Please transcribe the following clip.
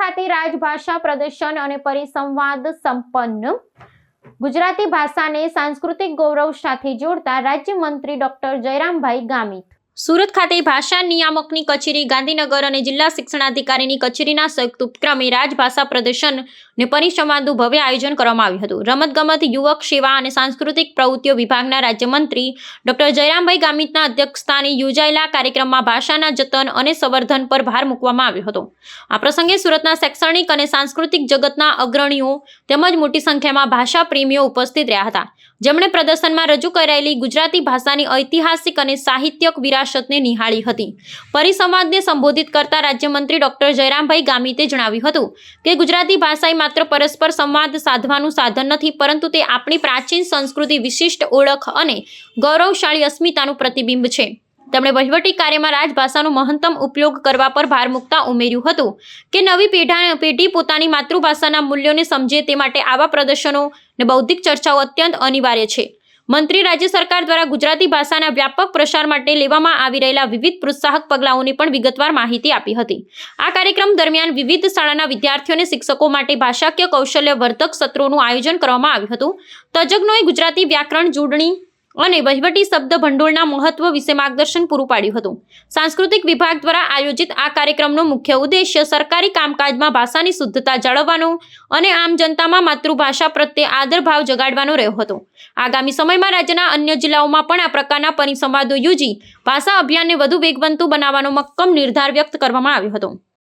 ખાતે રાજભાષા પ્રદર્શન અને પરિસંવાદ સંપન્ન ગુજરાતી ભાષાને સાંસ્કૃતિક ગૌરવ સાથે જોડતા રાજ્યમંત્રી ડોક્ટર જયરામભાઈ ગામિત। સુરત ખાતે ભાષા નિયામકની કચેરી ગાંધીનગર અને જિલ્લા શિક્ષણાધિકારીની કચેરીના સંયુક્ત ઉપક્રમે રાજભાષા પ્રદર્શન અને પરિસંવાદનું ભવ્ય આયોજન કરવામાં આવ્યું હતું। રમતગમત, યુવક સેવા અને સાંસ્કૃતિક પ્રવૃત્તિઓ વિભાગના રાજ્યમંત્રી ડોક્ટર જયરામભાઈ ગામિતના અધ્યક્ષસ્થાને યોજાયેલા કાર્યક્રમમાં ભાષાના જતન અને સંવર્ધન પર ભાર મૂકવામાં આવ્યો હતો। આ પ્રસંગે સુરતના શૈક્ષણિક અને સાંસ્કૃતિક જગતના અગ્રણીઓ તેમજ મોટી સંખ્યામાં ભાષા પ્રેમીઓ ઉપસ્થિત રહ્યા હતા, જેમણે પ્રદર્શનમાં રજૂ કરાયેલી ગુજરાતી ભાષાની ઐતિહાસિક અને સાહિત્યિક વિરાસતને નિહાળી હતી। પરિસંવાદને સંબોધિત કરતા રાજ્યમંત્રી ડોક્ટર જયરામભાઈ ગામિતે જણાવ્યું હતું કે ગુજરાતી ભાષા એ માત્ર પરસ્પર સંવાદ સાધવાનું સાધન નથી, પરંતુ તે આપણી પ્રાચીન સંસ્કૃતિ, વિશિષ્ટ ઓળખ અને ગૌરવશાળી અસ્મિતાનું પ્રતિબિંબ છે। તેમણે વહીવટી કાર્યમાં રાજભાષાનો મહત્તમ ઉપયોગ કરવા પર ભાર મૂકતા ઉમેર્યું હતું કે નવી પેઢી પોતાની માતૃભાષાના મૂલ્યોને સમજે તે માટે આવા પ્રદર્શનો અને બૌદ્ધિક ચર્ચાઓ અત્યંત અનિવાર્ય છે। મંત્રી રાજ્ય સરકાર દ્વારા ગુજરાતી ભાષાના વ્યાપક પ્રસાર માટે લેવામાં આવી રહેલા વિવિધ પ્રોત્સાહક પગલાઓની પણ વિગતવાર માહિતી આપી હતી। આ કાર્યક્રમ દરમિયાન વિવિધ શાળાના વિદ્યાર્થીઓ અને શિક્ષકો માટે ભાષાકીય કૌશલ્યવર્ધક સત્રોનું આયોજન કરવામાં આવ્યું હતું। તજજ્ઞોએ ગુજરાતી વ્યાકરણ, જોડણી અને વહીવટી શબ્દ ભંડોળના મહત્વ વિશે માર્ગદર્શન પૂરું પાડ્યું હતું। સાંસ્કૃતિક વિભાગ દ્વારા આયોજિત આ કાર્યક્રમનો મુખ્ય ઉદ્દેશ્ય સરકારી કામકાજમાં ભાષાની શુદ્ધતા જાળવવાનો અને આમ જનતામાં માતૃભાષા પ્રત્યે આદરભાવ જગાડવાનો રહ્યો હતો। આગામી સમયમાં રાજ્યના અન્ય જિલ્લાઓમાં પણ આ પ્રકારના પરિસંવાદો યોજી ભાષા અભિયાનને વધુ વેગવંતુ બનાવવાનો મક્કમ નિર્ધાર વ્યક્ત કરવામાં આવ્યો હતો।